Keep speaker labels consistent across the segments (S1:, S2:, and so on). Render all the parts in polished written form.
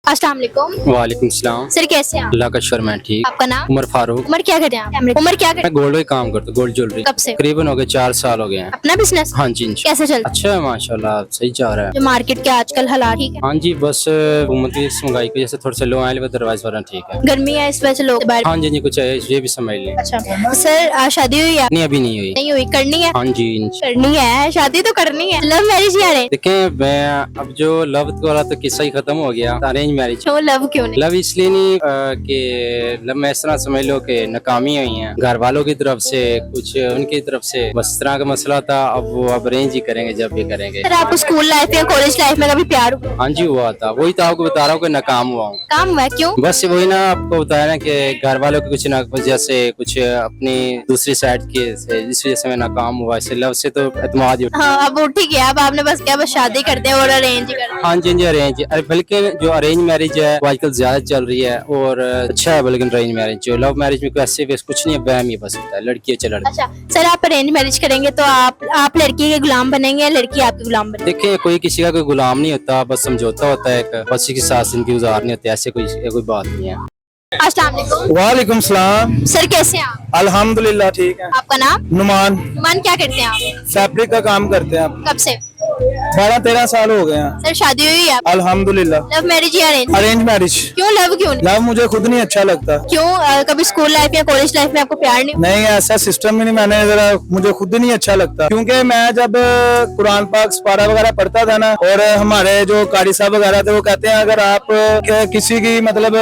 S1: अस्सलाम वालेकुम।
S2: वालेकुम सलाम।
S1: सर कैसे हैं आप?
S2: अल्लाह का शुक्र मैं ठीक।
S1: आपका नाम?
S2: उमर फारूक।
S1: उमर क्या करते हैं आप? उमर क्या करते
S2: मैं गोल्ड का काम करता हूँ, गोल्ड ज्वेलरी।
S1: कब से?
S2: करीबन हो गए 4 साल हो गए हैं।
S1: अपना बिजनेस?
S2: हाँ जी
S1: कैसे चलता
S2: अच्छा है माशाल्लाह, सही जा रहा है।
S1: है? जो मार्केट के आजकल हालात ठीक है?
S2: हाँ जी, बस हुकूमत की इस महंगाई की वजह से थोड़े से लो आए, दरवाजे वाला ठीक है।
S1: गर्मी है इस वजह से लोग बाहर।
S2: हाँ जी जी, कुछ है ये भी समझ लें।
S1: अच्छा सर शादी हुई है?
S2: नहीं अभी नहीं हुई।
S1: नहीं हुई, करनी है?
S2: हाँ जी
S1: करनी है, शादी तो करनी है। लव मैरिज या अरेंज?
S2: देखें, मैं अब जो लव वाला तो किस्सा ही खत्म हो गया, अरेंज मैरिज।
S1: क्यों लव क्यों नहीं?
S2: लव इसलिए नहीं कि लव में इस तरह समझ लो कि नाकामी हुई है घर वालों की तरफ से, कुछ उनकी तरफ से, बस इस तरह का मसला था। अब वो अब अरेंज ही करेंगे जब भी करेंगे।
S1: सर आपको स्कूल लाइफ या कॉलेज लाइफ में कभी प्यार हुआ?
S2: हाँ जी हुआ था, वही तो आपको बता रहा हूँ कि नाकाम हुआ हूँ।
S1: काम हुआ है, क्यों?
S2: बस वही ना आपको बताया ना कि घर वालों की कुछ ना वजह से, कुछ अपनी दूसरी साइड की इस वजह से मैं नाकाम हुआ। इससे लव से तो एतमाद ही उठ।
S1: हाँ अब उठ ही गया, अब आपने बस क्या बस शादी करते हैं और अरेंज करते हैं।
S2: हाँ जी जी अरेंज, अरे बल्कि जो अरेंज मैरिज है वो आजकल ज्यादा चल रही है और अच्छा है। बल्कि अरेंज मैरिज, जो लव मैरिज में कोई ऐसे वैसे कुछ नहीं है, वहम ही बस होता है, लड़की है लड़की।
S1: अच्छा सर आप अरेंज मैरिज करेंगे तो आप लड़की के गुलाम बनेंगे या लड़की आपके गुलाम बनेगी?
S2: देखिए, कोई किसी का कोई गुलाम नहीं होता, बस समझौता होता है, एक बस की साथ जिंदगी गुजारनी होती है, ऐसे कोई बात नहीं है।
S1: अस्सलाम वालेकुम।
S3: वालेकुम सलाम।
S1: सर कैसे हैं आप?
S3: अल्हम्दुलिल्लाह ठीक है।
S1: आपका नाम?
S3: नुमान
S1: नुमान क्या करते हैं आप?
S3: फैब्रिक का काम करते हैं आप।
S1: कब से?
S3: 12-13 साल हो गए हैं।
S1: सर शादी हुई है आप?
S3: अल्हम्दुलिल्लाह।
S1: लव मैरिज या अरेंज?
S3: Arrange marriage.
S1: क्यों लव क्यों नहीं?
S3: लव मुझे खुद नहीं अच्छा लगता।
S1: क्यों कभी स्कूल लाइफ या कॉलेज लाइफ में आपको प्यार नहीं?
S3: नहीं ऐसा सिस्टम ही नहीं, मैंने जरा मुझे खुद नहीं अच्छा लगता, क्योंकि मैं जब कुरान पाक सपारा वगैरह पढ़ता था ना, और हमारे जो कारी साहब वगैरह थे वो कहते हैं अगर आप किसी की मतलब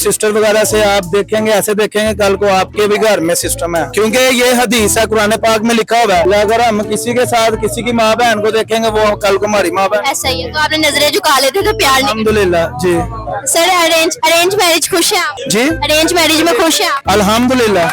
S3: सिस्टर वगैरह से आप देखेंगे, ऐसे देखेंगे, कल को आपके भी घर में सिस्टम है, क्योंकि ये हदीस है कुरान पाक में लिखा हुआ है। अगर हम किसी के साथ किसी की माँ बहन को देखेंगे, वो कल को हमारी माँ बहन।
S1: ऐसा ही है, तो आपने नजरें झुका लेते तो प्यार नहीं?
S3: अल्हम्दुलिल्लाह जी।
S1: सर अरेंज मैरिज खुश है आप?
S3: जी
S1: अरेंज मैरिज में खुश है आप?
S3: अल्हम्दुलिल्लाह।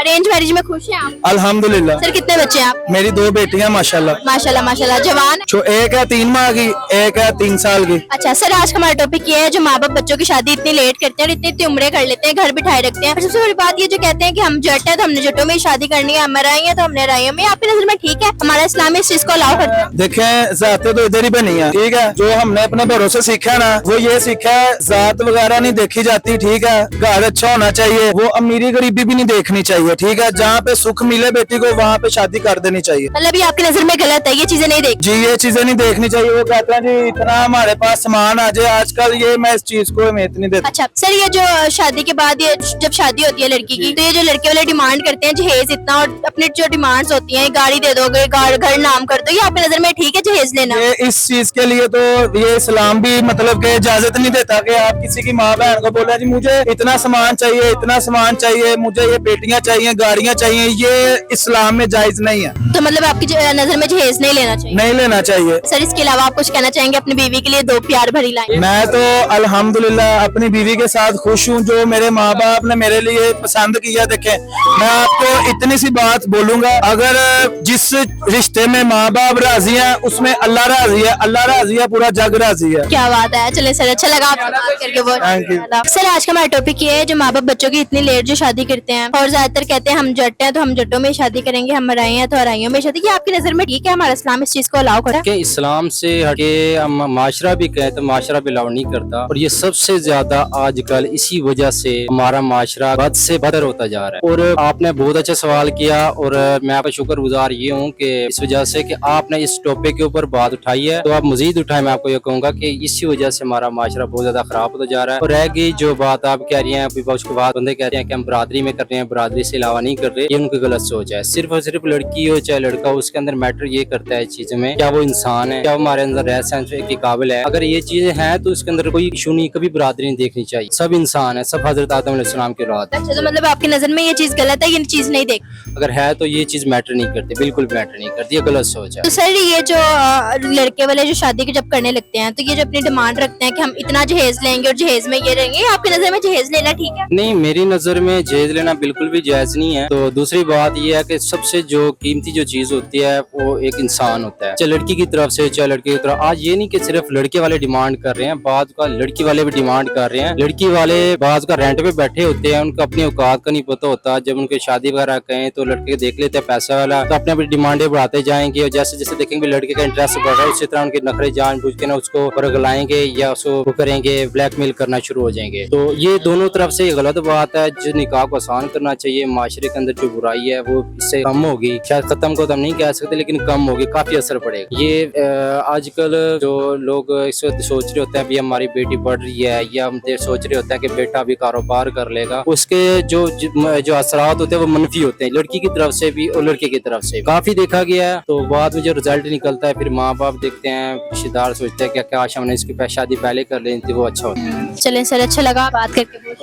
S1: अरेंज मैरिज में खुश है आप?
S3: अल्हम्दुलिल्लाह।
S1: सर कितने बच्चे हैं आप?
S3: मेरी 2 बेटियां माशाल्लाह।
S1: माशाल्लाह माशाल्लाह, जवान है?
S3: जो एक है 3 माह की, एक है 3 साल की।
S1: अच्छा सर आज का हमारा टॉपिक ये है जो माँ बाप बच्चों की शादी इतनी लेट करते हैं और इतनी इतनी उम्रें कर लेते हैं, घर बिठाए रखते हैं। और सबसे बड़ी बात ये जो कहते हैं कि हम जट है तो हमने जटों में ही शादी करनी है, हम राई है तो हमने राइयों में। आपकी नजर में ठीक है? हमारा इस्लाम इस चीज को अलाउ करता है?
S3: देखें जाते तो इधर ही बनी है, ठीक है। जो हमने अपने घरों से सीखा ना, वो ये सीखा है जात वगैरह नहीं देखी जाती, ठीक है। घर अच्छा होना चाहिए, वो अमीरी गरीबी भी नहीं देखनी चाहिए, ठीक है। जहाँ पे सुख मिले बेटी को वहाँ पे शादी कर देनी चाहिए।
S1: मतलब ये आपकी नजर में गलत है, ये चीजें नहीं देख?
S3: जी ये चीजें नहीं देखनी चाहिए। वो कहते हैं जी इतना हमारे पास सामान आ जाए आजकल, ये मैं इस चीज को अहमियत नहीं देता।
S1: अच्छा सर ये जो शादी के बाद ये जब शादी होती है लड़की की, तो ये जो लड़के वाले डिमांड करते हैं जहेज इतना, और अपनी जो डिमांड्स होती हैं गाड़ी दे दोगे, घर नाम कर दो, ये आपकी नजर में ठीक है जहेज लेना?
S3: ये इस चीज के लिए तो ये इस्लाम भी मतलब के इजाजत नहीं देता कि आप किसी की माँ बहन को बोले जी मुझे इतना सामान चाहिए, इतना सामान चाहिए, मुझे ये बेटियां चाहिए, गाड़ियां चाहिए, ये इस्लाम में जायज नहीं है।
S1: तो मतलब आपकी नजर में जहेज नहीं लेना चाहिए?
S3: नहीं लेना चाहिए।
S1: सर इसके अलावा आप कुछ कहना चाहेंगे अपनी बीवी के लिए? 2 प्यार भरी लाइन।
S3: मैं तो अल्हम्दुलिल्लाह अपनी बीवी के साथ खुश हूँ, जो मेरे माँ बाप ने मेरे लिए पसंद किया। देखें मैं आपको इतनी सी बात बोलूंगा, अगर जिस रिश्ते में माँ बाप राजी है उसमें अल्लाह राजी है, अल्लाह राजी है, पूरा जग राजी है।
S1: क्या बात है, चले सर अच्छा लगा आपसे बात करके बहुत।
S3: Thank you.
S1: सर आज का हमारा टॉपिक ये है जो माँ बाप बच्चों की इतनी लेट जो शादी करते हैं, और ज्यादातर कहते हैं हम जट हैं तो हम जटों में ही शादी करेंगे, हम हराई हैं तो हराइयों में शादी। ये आपकी नजर में ठीक है? हमारा इस्लाम इस चीज को अलाउ करता है?
S2: कि इस्लाम से हटे हम माशरा भी कहें तो माशरा भी अलाउ नहीं करता, और ये सबसे ज्यादा आजकल इसी वजह से हमारा माशरा बद से बदतर होता जा रहा है। और आपने बहुत अच्छा सवाल किया, और मैं आपका शुक्रगुजार ये हूँ कि इस वजह से कि आपने इस टॉपिक के ऊपर बात उठाई है, तो आप मजीद उठाए। मैं आपको ये कहूंगा कि इसी वजह से हमारा माशरा बहुत ज्यादा खराब होता जा रहा है। और रह गई जो बात आप कह रही हैं, अभी उसके बाद बंदे कह रहे हैं कि हम बरादरी में कर रहे हैं, बरादरी से अलावा नहीं कर रहे, ये उनकी गलत सोच है। सिर्फ और सिर्फ लड़की हो चाहे लड़का हो, उसके अंदर मैटर ये करता है चीजों में, क्या वो इंसान है, क्या वो हमारे अंदर रह सहन के काबिल है। अगर ये चीजें हैं तो उसके अंदर कोई इशू नहीं, कभी बरादरी नहीं देखनी चाहिए। सब इंसान है, सब हजरत आदम अलैहिस्सलाम की औलाद है।
S1: अच्छा तो मतलब आपकी नजर में ये चीज गलत है, ये चीज नहीं देख?
S2: अगर है तो ये चीज मैटर नहीं करती, बिल्कुल मैटर नहीं करती, ये गलत सोच है।
S1: तो सर ये जो लड़के वाले जो शादी की जब करने लगते हैं, तो ये जो अपनी डिमांड रखते हैं कि हम इतना जहेज लेंगे और जहेज में ये रहेंगे, आपकी नजर में जहेज लेना ठीक है?
S2: नहीं, मेरी नजर में जहेज लेना बिल्कुल भी जायज नहीं है। तो दूसरी बात यह है कि सबसे जो कीमती जो चीज होती है वो एक इंसान होता है, चाहे लड़की की तरफ से चाहे लड़के की तरफ। आज ये नहीं कि सिर्फ लड़के वाले डिमांड कर रहे हैं, बाद का लड़की वाले भी डिमांड कर रहे हैं। लड़की वाले बाद का रेंट पे बैठे होते हैं, उनको अपनी औकात का नहीं पता होता। जब उनके शादी वगैरह कहें तो लड़के देख लेते हैं पैसा वाला, तो अपने अपनी डिमांडें बढ़ाते जाएंगे, और जैसे जैसे देखेंगे लड़के का इंटरेस्ट बढ़ रहा है, उसी तरह उनके नखरे जानबूझ के ना उसको परगलाएंगे या उसको वो करेंगे, ब्लैकमेल करना शुरू हो जाएंगे। तो ये दोनों तरफ से गलत बात है। जो निकाह को आसान करना चाहिए, माशरे के अंदर जो बुराई है वो इससे कम होगी। शायद खत्म को तो हम नहीं कह सकते, लेकिन कम होगी, काफी असर पड़ेगा। ये आजकल जो लोग इस वक्त सोच रहे होते हैं भी हमारी बेटी पढ़ रही है, या हम सोच रहे होते हैं कि बेटा भी कारोबार कर लेगा, उसके जो असरात होते हैं वो मनफी होते हैं, लड़की की तरफ से भी और लड़के की तरफ से काफी देखा गया है। तो बाद में जो रिजल्ट निकलता है, फिर माँ बाप देखते हैं, रिश्तेदार सोचते हैं कि काश हमने इसकी शादी पहले कर लेनी थी, वो अच्छा होता है।
S1: चलें सर, अच्छा लगा बात करके।